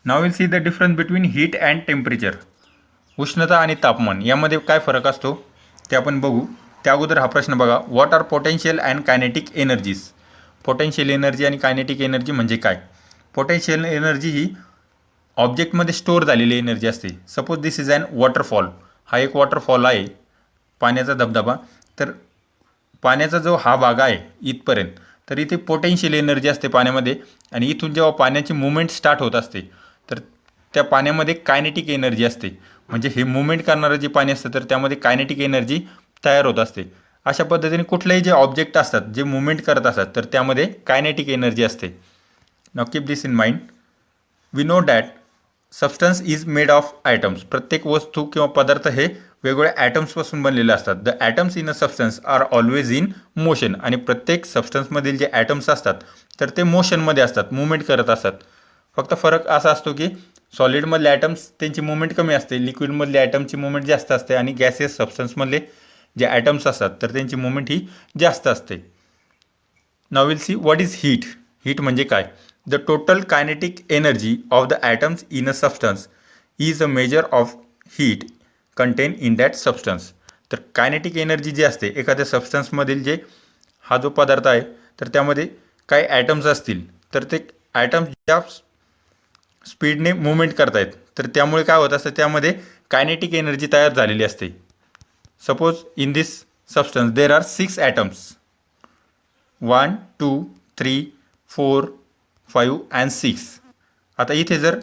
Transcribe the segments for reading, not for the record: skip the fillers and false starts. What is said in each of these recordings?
Now will see the difference between heat and temperature. उष्णता आणि तापमान यामध्ये काय फरक असतो ते आपण बघू. त्या अगोदर हा प्रश्न बघा. What are potential and kinetic energies. Potential energy आणि कायनेटिक एनर्जी म्हणजे काय. पोटेन्शियल एनर्जी ही ऑब्जेक्टमध्ये स्टोअर झालेली एनर्जी असते. Suppose this is an waterfall. हा एक वॉटरफॉल आहे, पाण्याचा धबधबा. तर पाण्याचा जो हा भाग आहे इथपर्यंत, तर इथे पोटेन्शियल एनर्जी असते पाण्यामध्ये. आणि इथून जेव्हा पाण्याची मुवमेंट स्टार्ट होत असते तर त्या पाण्यामध्ये कायनेटिक एनर्जी असते. म्हणजे हे मुवमेंट करणारं जे पाणी असतं तर त्यामध्ये कायनेटिक एनर्जी तयार होत असते. अशा पद्धतीने कुठलेही जे ऑब्जेक्ट असतात जे मुवमेंट करत असतात तर त्यामध्ये कायनेटिक एनर्जी असते. Now keep this in mind. We know that substance is made of atoms. प्रत्येक वस्तू किंवा पदार्थ हे वेगवेगळ्या ॲटम्सपासून बनलेले असतात. The atoms in a substance are always in motion. आणि प्रत्येक सबस्टन्समधील जे ॲटम्स असतात तर ते मोशनमध्ये असतात, मुवमेंट करत असतात. फक्त फरक असा असतो की सॉलिडमधले ॲटम्स त्यांची मुवमेंट कमी असते, लिक्विडमधले ॲटमची मुवमेंट जास्त असते, आणि गॅसियस सबस्टन्समधले जे ॲटम्स असतात तर त्यांची मुवमेंट ही जास्त असते. Now will see what is heat. Heat म्हणजे काय. The total kinetic energy of the atoms in a substance is a measure of heat content in that substance. तर कायनेटिक एनर्जी जी असते एखाद्या सबस्टन्समधील जे हा जो पदार्थ आहे तर त्यामध्ये काही ॲटम्स असतील तर ते ॲटम्स ज्या स्पीडने मुवमेंट करतायत तर त्यामुळे काय होत असतं, त्यामध्ये कायनेटिक एनर्जी तयार झालेली असते. Suppose in this substance there are 6 atoms. 1 2 3 4 5 and 6. आता इथे जर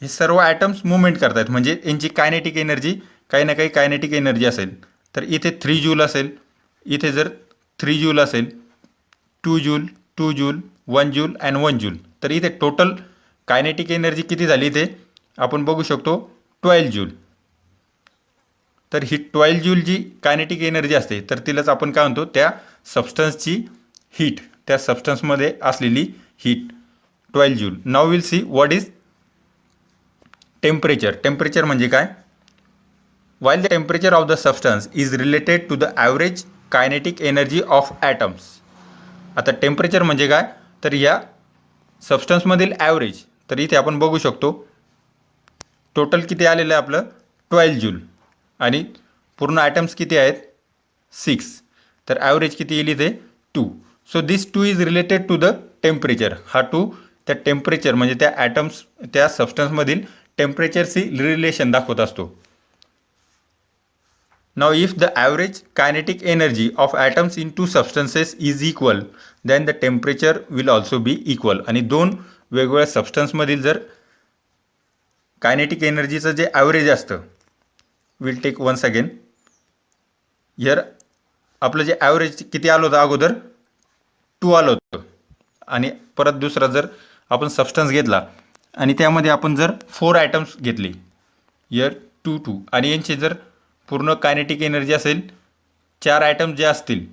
हे सर्व ॲटम्स मुवमेंट करतायत म्हणजे यांची कायनेटिक एनर्जी काही ना काही कायनेटिक एनर्जी असेल. तर इथे 3 जूल असेल, इथे जर 3 जूल असेल, 2 joule, 2 joule, 1 joule and 1 joule. तर इथे टोटल कायनेटिक एनर्जी किती झाली ते आपण बघू शकतो, 12 जूल. तर ही 12 जूल जी कायनेटिक एनर्जी असते तर तिलाच आपण काय म्हणतो, त्या सबस्टन्सची हीट, त्या सबस्टन्समध्ये असलेली heat 12 joule. Now will see what is temperature. Temperature म्हणजे काय. while the temperature of the substance is related to the average kinetic energy of atoms. आता टेम्परेचर म्हणजे काय, तर या सबस्टन्समधील ॲव्हरेज. तर इथे आपण बघू शकतो टोटल किती आलेलं आहे आपलं 12 जूल, आणि पूर्ण ॲटम्स किती आहेत 6. तर ॲव्हरेज किती येईल इथे 2. So this 2 is related to the temperature. हा 2 त्या टेम्परेचर म्हणजे त्या ॲटम्स त्या सबस्टन्समधील टेम्परेचरची रिलेशन दाखवत असतो. Now, if the average kinetic energy of atoms in two substances is equal, then the temperature will also be equal. आणि दोन वेगवेगळ्या सबस्टन्समधील जर कायनेटिक एनर्जीचं जे ॲव्हरेज असतं, will take once again here. आपलं जे ॲव्हरेज किती आलं होतं अगोदर 2 आलं होतं, आणि परत दुसरा जर आपण सबस्टन्स घेतला आणि त्यामध्ये आपण जर 4 ॲटम्स घेतले, हिअर 2 2, आणि यांचे जर पूर्ण कायनेटिक एनर्जी असेल 4 ॲटम जे असतील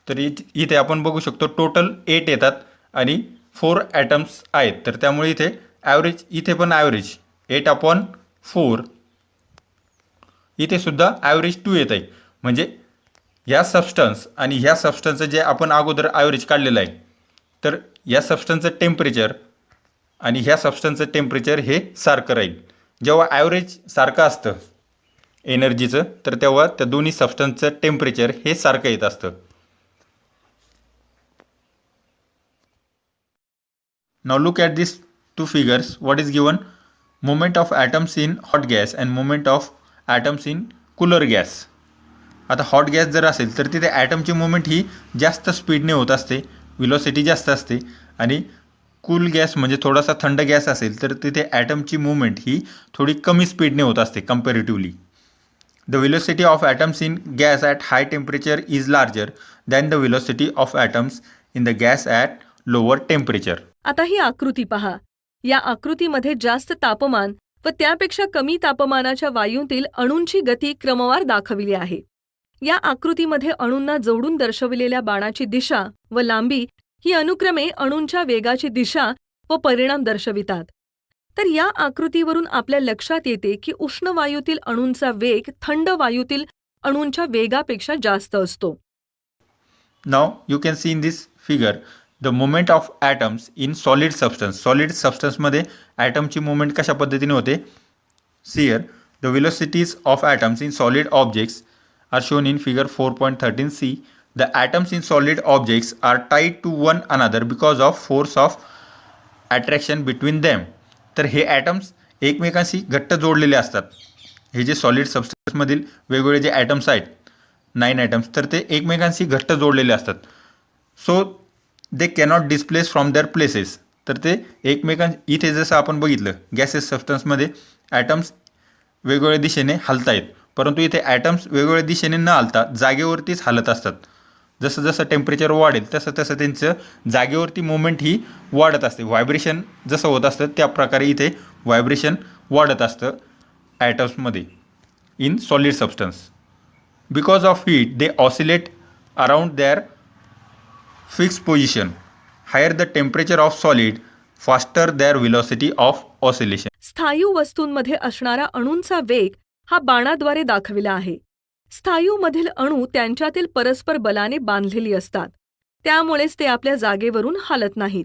तर इथे आपण बघू शकतो टोटल 8 येतात आणि 4 ॲटम्स आहेत. तर त्यामुळे इथे ॲव्हरेज, इथे पण ॲव्हरेज 8/4. इथे सुद्धा ॲव्हरेज 2 येत आहे. म्हणजे ह्या सबस्टन्स आणि ह्या सबस्टन्सचं जे आपण अगोदर ॲव्हरेज काढलेलं आहे तर या सबस्टन्सचं टेम्परेचर आणि ह्या सबस्टन्सचं टेम्परेचर हे सारखं राहील. जेव्हा ॲव्हरेज सारखं असतं एनर्जीचं तर तेव्हा त्या दोन्ही सबस्टन्सचं टेम्परेचर हे सारखं येत असतं. Now look at this 2 figures. What is given. Movement of atoms in hot gas and movement of atoms in cooler gas. आता हॉट गॅस जर असेल तर तिथे ॲटमची मुवमेंट ही जास्त स्पीडने होत असते, विलॉसिटी जास्त असते. आणि कूल गॅस म्हणजे थोडासा थंड गॅस असेल तर तिथे ॲटमची मुवमेंट ही थोडी कमी स्पीडने होत असते comparatively. The velocity of atoms in gas at high temperature is larger than the velocity of atoms in the gas at lower temperature. आता ही आकृती पहा. या आकृतीमध्ये जास्त तापमान व त्यापेक्षा कमी तापमानाच्या वायूंतील अणूंची गती क्रमवार दाखविली आहे. या आकृतीमध्ये अणूंना जोडून दर्शविलेल्या बाणाची दिशा व लांबी ही अनुक्रमे अणूंच्या वेगाची दिशा व परिणाम दर्शवितात. तर या आकृतीवरून आपल्या लक्षात येते की उष्ण वायूतील अणूंचा वेग थंड वायूतील अणूंच्या वेगापेक्षा जास्त असतो. Now you can see in this figure the movement of atoms in solid substance. Solid सबस्टन्समध्ये ॲटमची मुवमेंट कशा पद्धतीने होते. See here the velocities of atoms in solid objects are shown in figure 4.13c. The atoms in solid objects are tied to one another because of force of attraction between them. तर हे atoms एकमेकांशी घट्ट जोडलेले असतात. हे जे solid सबस्टन्समधील वेगवेगळे जे ॲटम्स आहेत 9 ॲटम्स तर ते एकमेकांशी घट्ट जोडलेले असतात. So they cannot displace from their places. तर ते इथे जसं आपण बघितलं गॅसेस सबस्टन्समध्ये ॲटम्स वेगवेगळ्या दिशेने हलतायत, परंतु इथे ॲटम्स वेगवेगळ्या दिशेने न हलता जागेवरतीच हलत असतात. जसं जसं टेम्परेचर वाढेल तसं तसं त्यांचं जागेवरती मुवमेंट ही वाढत असते. व्हायब्रेशन जसं होत असतं त्या प्रकारे इथे व्हायब्रेशन वाढत असतं ॲटम्समध्ये in solid substance. Because of heat they oscillate around their fix position. Higher the temperature of solid faster their velocity of oscillation. स्थायू वस्तूंमध्ये असणारा अणूंचा वेग हा बाणाद्वारे दाखविला आहे. स्थायूमधील अणू त्यांच्यातील परस्पर बलाने बांधलेली असतात, त्यामुळेच ते आपल्या जागेवरून हालत नाहीत.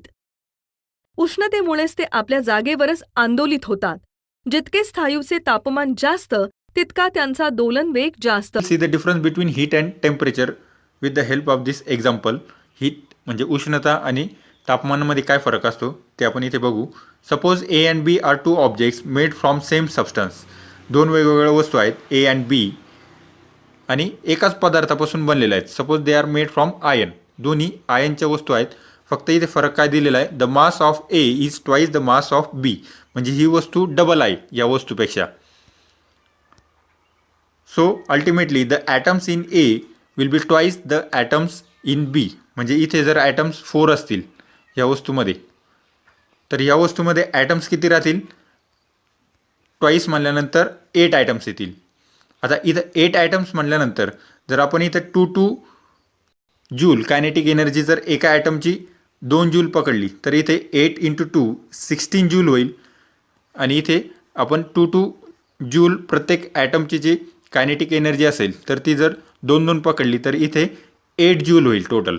उष्णतेमुळेच ते आपल्या जागेवरच आंदोलित होतात. जितके स्थायूचे तापमान जास्त तितका त्यांचा दोलन वेग जास्त. See the difference between heat and temperature with the help of this example. Heat म्हणजे उष्णता आणि तापमानामध्ये काय फरक असतो ते आपण इथे बघू. Suppose A and B are two objects made from same substance. दोन वेगवेगळ्या वस्तू आहेत ए अँड बी आणि एकाच पदार्थापासून बनलेल्या आहेत. Suppose they are made from ion. दोन्ही आयनच्या वस्तू आहेत. फक्त इथे फरक काय दिलेला आहे. The mass of A is twice the mass of B. म्हणजे ही वस्तू डबल आहे या वस्तूपेक्षा. So ultimately the atoms in A will be twice the atoms in B. म्हणजे इथे जर ॲटम्स 4 असतील या वस्तूमध्ये तर या वस्तूमध्ये ॲटम्स किती राहतील. ट्वाईस म्हणल्यानंतर 8 ॲटम्स येतील. आता इथं 8 ॲटम्स म्हणल्यानंतर जर आपण इथं 2 जूल कायनेटिक एनर्जी जर एका ॲटमची 2 जूल पकडली तर इथे 8 × 2 16 जूल होईल. आणि इथे आपण 2 जूल प्रत्येक ॲटमची जी कायनेटिक एनर्जी असेल तर ती जर 2 पकडली तर इथे 8 जूल होईल total.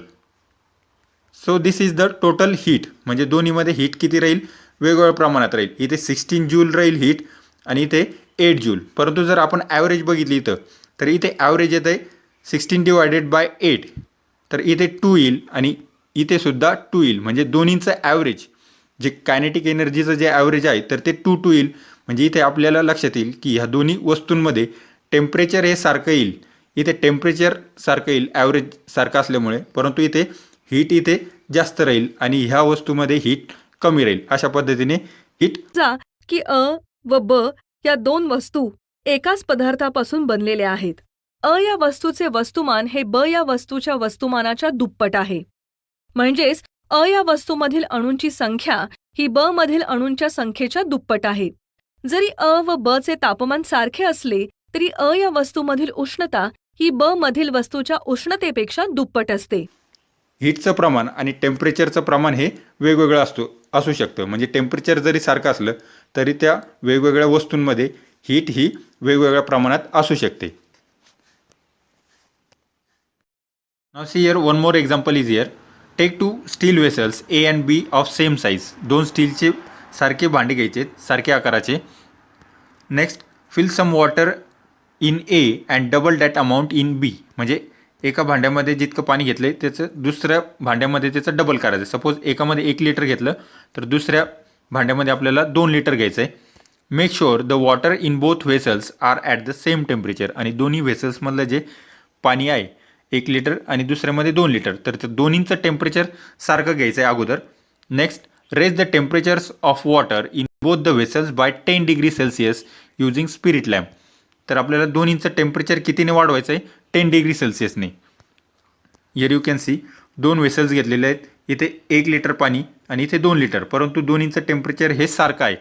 So this is the total heat. म्हणजे दोन्हीमध्ये हीट किती राहील वेगवेगळ्या प्रमाणात राहील. इथे 16 जूल राहील हीट आणि इथे 8 जूल. परंतु जर आपण ॲव्हरेज बघितली इथं तर इथे ॲव्हरेज येतं आहे 16 डिवायडेड बाय 8 तर इथे 2 येईल आणि इथे सुद्धा 2 येईल. म्हणजे दोन्हींचं ॲव्हरेज जे कायनेटिक एनर्जीचं जे ॲव्हरेज आहे तर ते 2 येईल. म्हणजे इथे आपल्याला लक्षात येईल की ह्या दोन्ही वस्तूंमध्ये टेम्परेचर हे सारखं येईल. इथे टेम्परेचर सारखं येईल ॲव्हरेज सारखं असल्यामुळे, परंतु इथे हीट इथे जास्त राहील आणि ह्या वस्तूमध्ये हीट कमी राहील. अशा पद्धतीने हीट जा की अ व ब या 2 वस्तू एकाच पदार्थापासून बनलेल्या आहेत. अ या वस्तूचे वस्तुमान हे ब या वस्तूच्या वस्तुमानाच्या दुप्पट आहे. म्हणजेच अ या वस्तूमधील अणूंची संख्या ही ब मधील अणूंच्या संख्येच्या दुप्पट आहे. जरी अ व ब चे तापमान सारखे असले तरी अ या वस्तूमधील उष्णता ही ब मधील वस्तूच्या उष्णतेपेक्षा दुप्पट असते. हीटचं प्रमाण आणि टेम्परेचरचं प्रमाण हे वेगवेगळं असू शकतं. म्हणजे टेम्परेचर जरी सारखं असलं तरी त्या वेगवेगळ्या वस्तूंमध्ये हीट ही वेगवेगळ्या प्रमाणात असू शकते. Now see here one more example is here. Take 2 steel vessels A and B of same size. 2 स्टीलचे सारखे भांडे घ्यायचे सारख्या आकाराचे. Next fill some water in A and double that amount in B. म्हणजे एका भांड्यामध्ये जितकं पाणी घेतलं त्याचं दुसऱ्या भांड्यामध्ये त्याचं डबल करायचं. सपोज एकामध्ये 1 लिटर घेतलं तर दुसऱ्या भांड्यामध्ये आपल्याला 2 लिटर घ्यायचं आहे. Make sure the water in both vessels are at the same temperature. आणि दोन्ही व्हेसल्समधलं जे पाणी आहे 1 लिटर आणि दुसऱ्यामध्ये 2 लिटर तर ते दोन्हींचं टेम्परेचर सारखं घ्यायचं आहे अगोदर. Next raise the temperatures of water in both the vessels by 10 degree Celsius using spirit lamp. तर आपल्याला दोन्हींचं टेम्परेचर कितीने वाढवायचं आहे 10 डिग्री सेल्सिअसने. Here you can see 2 vessels घेतलेले आहेत. इथे 1 लिटर पाणी आणि इथे 2 लिटर, परंतु दोन्हींचं टेम्परेचर हे सारखं आहे.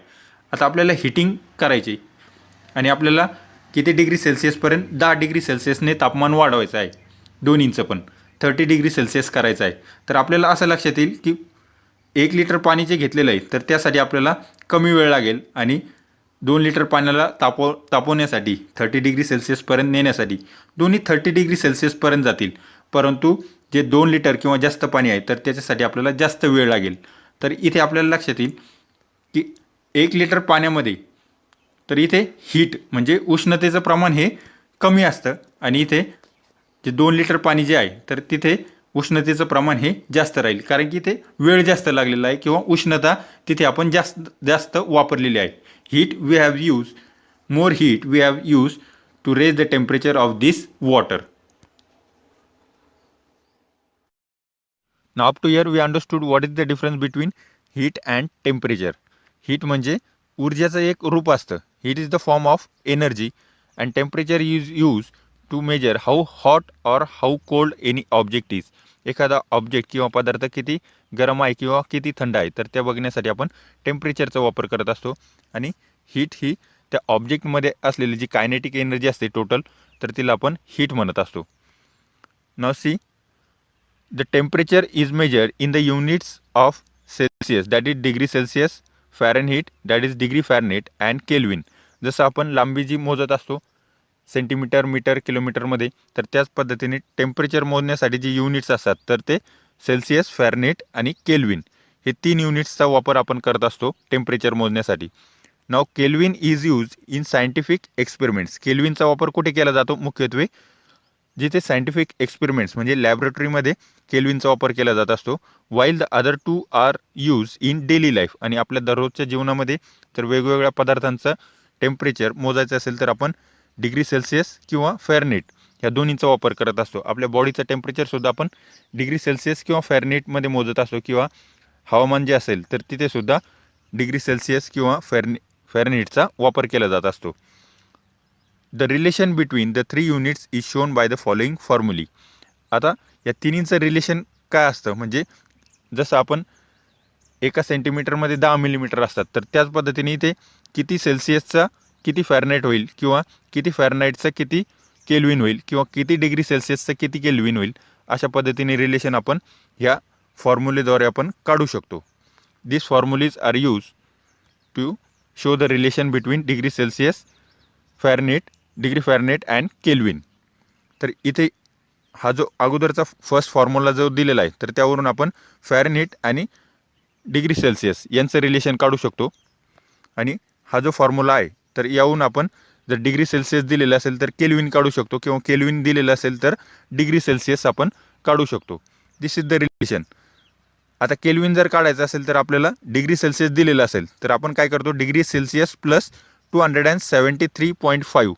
आता आपल्याला हिटिंग करायची आणि आपल्याला किती डिग्री सेल्सिअसपर्यंत 10 डिग्री सेल्सिअसने तापमान वाढवायचं आहे. दोन्हींचं पण 30 डिग्री सेल्सिअस करायचं आहे. तर आपल्याला असं लक्षात येईल की 1 लिटर पाणी जे घेतलेलं आहे तर त्यासाठी आपल्याला कमी वेळ लागेल आणि 2 लिटर पाण्याला तापवण्यासाठी 30 डिग्री सेल्सिअसपर्यंत नेण्यासाठी दोन्ही 30 डिग्री सेल्सिअसपर्यंत जातील. परंतु जे 2 लिटर किंवा जास्त पाणी आहे तर त्याच्यासाठी आपल्याला जास्त वेळ लागेल. तर इथे आपल्याला लक्षात येईल की 1 लिटर पाण्यामध्ये तर इथे हीट म्हणजे उष्णतेचं प्रमाण हे कमी असतं आणि इथे जे 2 लिटर पाणी जे आहे तर तिथे उष्णतेचं प्रमाण हे जास्त राहील, कारण की इथे वेळ जास्त लागलेला आहे किंवा उष्णता तिथे आपण जास्त वापरलेली आहे. Heat we have use more heat we have use to raise the temperature of this water. Now up to here we understood what is the difference between heat and temperature. Heat म्हणजे ऊर्जेचं एक रूप असतं. Heat is the form of energy and temperature is used to measure how hot or how cold any object is. एखादा object किंवा पदार्थ किती गरम आहे किंवा किती थंड आहे तर त्या बघण्यासाठी आपण टेम्परेचरचा वापर करत असतो. आणि हीट ही त्या ऑब्जेक्टमध्ये असलेली जी कायनेटिक एनर्जी असते टोटल तर तिला आपण हीट म्हणत असतो. नाव C the temperature is measured in the units of Celsius, that is degree Celsius, Fahrenheit, that is degree Fahrenheit and Kelvin. जसं आपण लांबी जी मोजत असतो सेंटीमीटर, मीटर, किलोमीटरमध्ये तर त्याच पद्धतीने टेम्परेचर मोजण्यासाठी जी युनिट्स असतात तर ते सेल्सिअस, फॅरनहीट आणि केल्विन हे 3 युनिट्सचा वापर आपण करत असतो टेम्परेचर मोजण्यासाठी. Now Kelvin is use in scientific experiments. केल्विनचा वापर कुठे केला जातो? मुख्यत्वे जिथे सायंटिफिक एक्सपेरिमेंट्स म्हणजे लॅबोरेटरीमध्ये केल्विनचा वापर केला जात असतो. While the other 2 are use in daily life. आणि आपल्या दररोजच्या जीवनामध्ये तर वेगवेगळ्या पदार्थांचं टेम्परेचर मोजायचं असेल तर आपण डिग्री सेल्सिअस किंवा फॅरनहीट ह्या दोन्हीचा वापर करत असतो. आपल्या बॉडीचं टेम्परेचरसुद्धा आपण डिग्री सेल्सिअस किंवा फॅरनहीटमध्ये मोजत असतो किंवा हवामान जे असेल तर तिथेसुद्धा डिग्री सेल्सिअस किंवा फॅरनहीटचा वापर केला जात असतो. The relation between the 3 units is shown by the following formulae. आता या तिन्हींचं रिलेशन काय असतं म्हणजे जसं आपण एका सेंटीमीटरमध्ये 10 मिलीमीटर असतात तर त्याच पद्धतीने इथे किती सेल्सिअसचा किती फॅरनहीट होईल किंवा किती फॅरनहीटचा किती केल्विन होईल किंवा किती डिग्री सेल्सिअसचा किती केल्विन होईल अशा पद्धतीने रिलेशन आपण ह्या फॉर्म्युलेद्वारे आपण काढू शकतो. This formulae are use to show the relation between degree Celsius, Fahrenheit, degree Fahrenheit and Kelvin. तर इथे हा जो अगोदरचा फर्स्ट फॉर्म्युला जो दिलेला आहे तर त्यावरून आपण फॅरनहीट आणि डिग्री सेल्सिअस यांचं रिलेशन काढू शकतो. आणि हा जो फॉर्म्युला आहे तर यावरून आपण जर डिग्री सेल्सिअस दिलेलं असेल तर केल्विन काढू शकतो किंवा केल्विन दिलेलं असेल तर डिग्री सेल्सिअस आपण काढू शकतो. दिस इज द रिलेशन. आता केल्विन जर काढायचं असेल तर आपल्याला डिग्री सेल्सिअस दिलेलं असेल तर आपण काय करतो डिग्री सेल्सिअस प्लस 273.5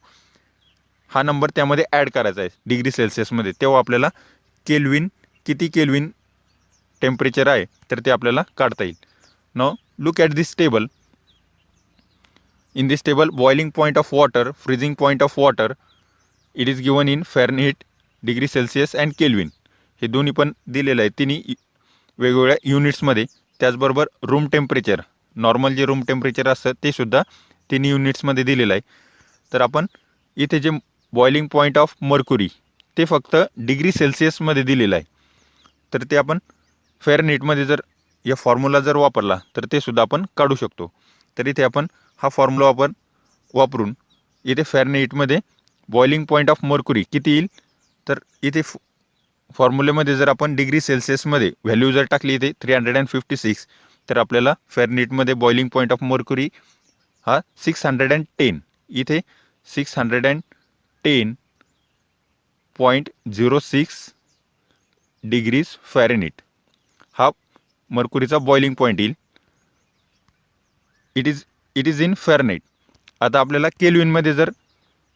हा नंबर त्यामध्ये ॲड करायचा आहे डिग्री सेल्सिअसमध्ये. तेव्हा आपल्याला केल्विन किती केल्विन टेम्परेचर आहे तर ते आपल्याला काढता येईल. Now look at this table. In this table boiling point of water, freezing point of water it is given in Fahrenheit, degree Celsius and kelvin हे दोन्ही पण दिलेलं आहे तिन्ही वेगवेगळ्या युनिट्समध्ये. त्याचबरोबर रूम टेम्परेचर नॉर्मल जे रूम टेम्परेचर असतं ते सुद्धा तिन्ही युनिट्समध्ये दिलेलं आहे. तर आपण इथे जे बॉइलिंग पॉईंट ऑफ मर्क्युरी ते फक्त डिग्री सेल्सिअसमध्ये दिलेलं आहे तर ते आपण फॅरनहीटमध्ये जर या फॉर्म्युला जर वापरला तर ते सुद्धा आपण काढू शकतो. तर इथे आपण हा फॉर्म्युला वापरून इथे फॅरनहीटमध्ये बॉइलिंग पॉईंट ऑफ मर्क्युरी किती येईल तर इथे फॉर्म्युलेमध्ये जर आपण डिग्री सेल्सिअसमध्ये व्हॅल्यू जर टाकली इथे 356 तर आपल्याला फॅरनहीटमध्ये बॉइलिंग पॉईंट ऑफ मर्क्युरी हा 610 इथे 610.06 डिग्रीज फॅरनहीट हा मर्क्युरीचा बॉइलिंग पॉईंट येईल. It is in Fahrenheit. आता आपल्याला केल्विनमध्ये जर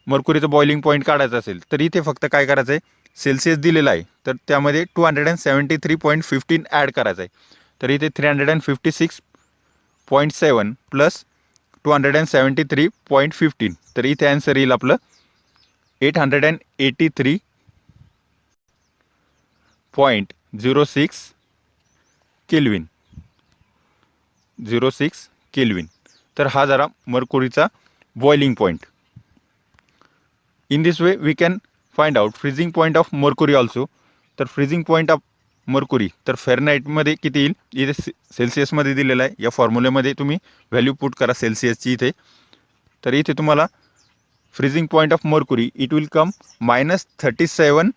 मर्क्युरीचं बॉइलिंग पॉईंट काढायचं असेल तर इथे फक्त काय करायचं आहे सेल्सिअस दिलेला आहे तर त्यामध्ये 273.15 ॲड करायचं आहे. तर इथे 356.7 प्लस 273.15 तर इथे आन्सर येईल आपलं 883.06 केल्विन. 06 केल्विन. तर हा जरा मर्क्युरीचा boiling point. In this way we can find out freezing point of mercury also. तर फ्रीजिंग पॉईंट ऑफ मर्क्युरी तर फॅरनहीटमध्ये किती येईल इथे सेल्सिअसमध्ये दिलेलं आहे. या फॉर्म्युलेमध्ये तुम्ही व्हॅल्यू पुट करा सेल्सिअसची इथे. तर इथे तुम्हाला freezing point of mercury it will come -37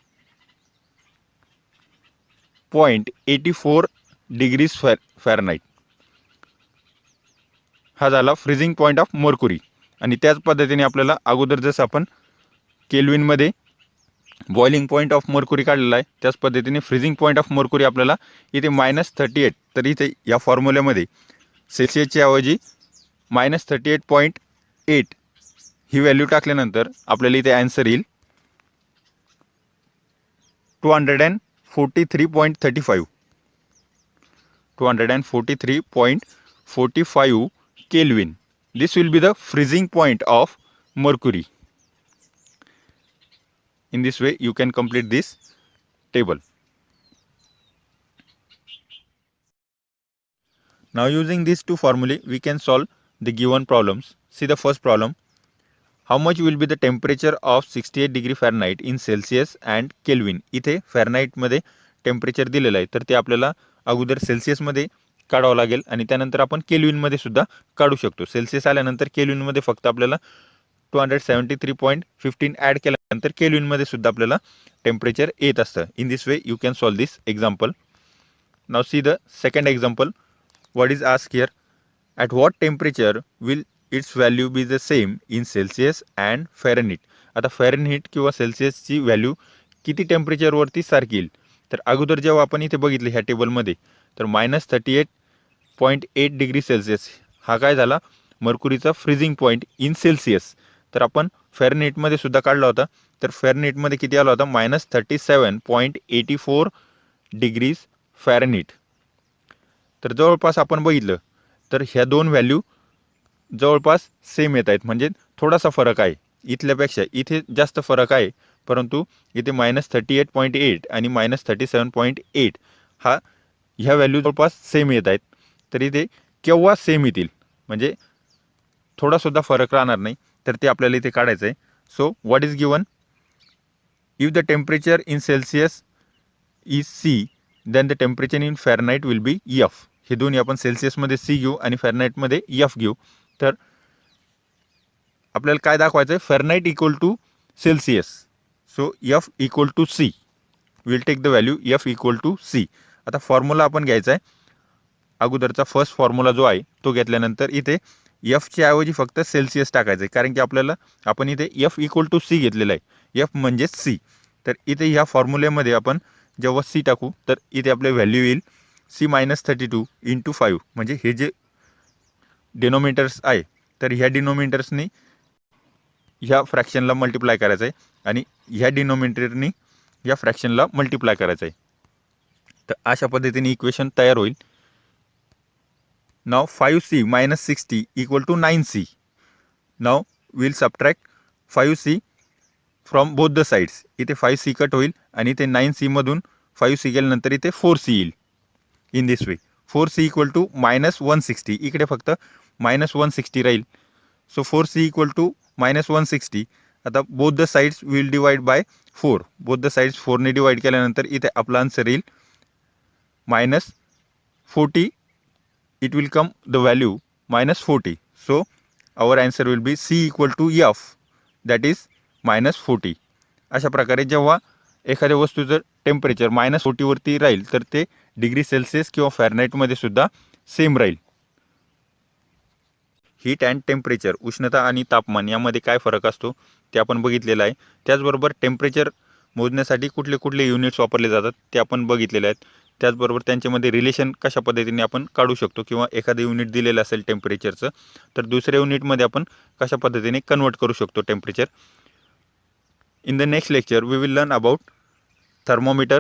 66.84 degrees Fahrenheit हा झाला फ्रीजिंग पॉईंट ऑफ मर्क्युरी. आणि त्याच पद्धतीने आपल्याला अगोदर जसं आपण केल्विनमध्ये बॉइलिंग पॉईंट ऑफ मर्क्युरी काढलेला आहे, त्याच पद्धतीने फ्रीजिंग पॉईंट ऑफ मर्क्युरी आपल्याला इथे -38. तर इथे या फॉर्म्युल्यामध्ये सेल्सिअसच्या ऐवजी -38.8 ही व्हॅल्यू टाकल्यानंतर आपल्याला इथे आन्सर येईल 243.35 243.45 Kelvin. This will be the freezing point of mercury. In this way you can complete this table. Now using these two formulae we can solve the given problems. See the first problem. How much will be the temperature of 68 degree Fahrenheit in Celsius and Kelvin? इथे फॅरनाईटमध्ये temperature दिलेलं आहे, तर ते आपल्याला अगोदर सेल्सिअसमध्ये काढावं लागेल आणि त्यानंतर आपण केल्विनमध्ये सुद्धा काढू शकतो. सेल्सिअस आल्यानंतर केल्विनमध्ये फक्त आपल्याला 273.15 ॲड केल्यानंतर केल्विनमध्ये सुद्धा आपल्याला टेम्परेचर येत असतं. In this way you can solve this example. Now see the second example. What is ask here? At what temperature will it's value be the same in Celsius and Fahrenheit. आता Fahrenheit किंवा सेल्सिअसची value किती टेम्परेचरवरती सारखी येईल? तर अगोदर जेव्हा आपण इथे बघितलं ह्या टेबलमध्ये, तर -38.8 डिग्री सेल्सिअस हा काय झाला मर्क्युरीचा फ्रीजिंग पॉईंट इन सेल्सिअस. तर आपण फॅरनहीटमध्ये सुद्धा काढला होता, तर फॅरनहीटमध्ये किती आला होता? -37.84 डिग्रीज फॅरनहीट. तर जवळपास आपण बघितलं तर ह्या दोन व्हॅल्यू जवळपास सेम येत आहेत, म्हणजे थोडासा फरक आहे. इथल्यापेक्षा इथे जास्त फरक आहे, परंतु इथे -38.8 आणि -37.8 ह्या व्हॅल्यू जवळपास सेम येत आहेत. तर इथे केव्हा सेम येतील म्हणजे थोडासुद्धा फरक राहणार नाही, तर ते आपल्याला इथे काढायचं आहे. So what is given? If the temperature in Celsius is C then the temperature in Fahrenheit will be F. हे दोन्ही आपण सेल्सिअसमध्ये सी घेऊ आणि फॅरनाईटमध्ये एफ घेऊ. तर आपल्याला काय दाखवायचं आहे? Fahrenheit equal to Celsius. So F equal to C. Will take the value F equal to C. आता फॉर्म्युला आपण घ्यायचा आहे. अगोदरचा फर्स्ट फॉर्म्युला जो आहे तो घेतल्यानंतर इथे एफच्या ऐवजी फक्त सेल्सिअस टाकायचं आहे, कारण की आपण इथे एफ इक्वल टू सी घेतलेलं आहे. एफ म्हणजेच सी. तर इथे ह्या फॉर्म्युलेमध्ये आपण जेव्हा सी टाकू तर इथे आपले व्हॅल्यू येईल C-32 × 5. म्हणजे हे जे डिनोमिनेटर्स आहे तर ह्या डिनोमिनेटर्सनी ह्या फ्रॅक्शनला मल्टिप्लाय करायचं आहे आणि ह्या डिनोमिनेटरनी या फ्रॅक्शनला मल्टिप्लाय करायचं आहे. तर अशा पद्धतीने इक्वेशन तयार होईल. नाव 5C - 60 = 9C. Now will subtract 5C from both the sides. इथे 5C कट होईल आणि इथे 9C मधून 5C गेल्यानंतर इथे 4C येईल. In this way 4C = -160. इकडे फक्त -160 राहील. So 4C = -160. आता both the sides will divide by 4. Both the sides 4ने डिवाइड केल्यानंतर इथे आपला आन्सर येईल -40. It will come the value -40. So our answer will be C = F, that is -40. अशा प्रकारे जेव्हा एखाद्या वस्तूचं टेम्परेचर -40 वरती राहील तर ते डिग्री सेल्सिअस किंवा फॅरनाईटमध्ये सुद्धा सेम राहील. हीट अँड टेम्परेचर, उष्णता आणि तापमान यामध्ये काय फरक असतो ते आपण बघितलेलं आहे. त्याचबरोबर टेम्परेचर मोजण्यासाठी कुठले कुठले युनिट्स वापरले जातात ते आपण बघितलेले आहेत. त्याचबरोबर त्यांच्यामध्ये रिलेशन कशा पद्धतीने आपण काढू शकतो, किंवा एखादं युनिट दिलेलं असेल टेम्परेचरचं तर दुसऱ्या युनिटमध्ये आपण कशा पद्धतीने कन्वर्ट करू शकतो temperature. In the next lecture we will learn about thermometer,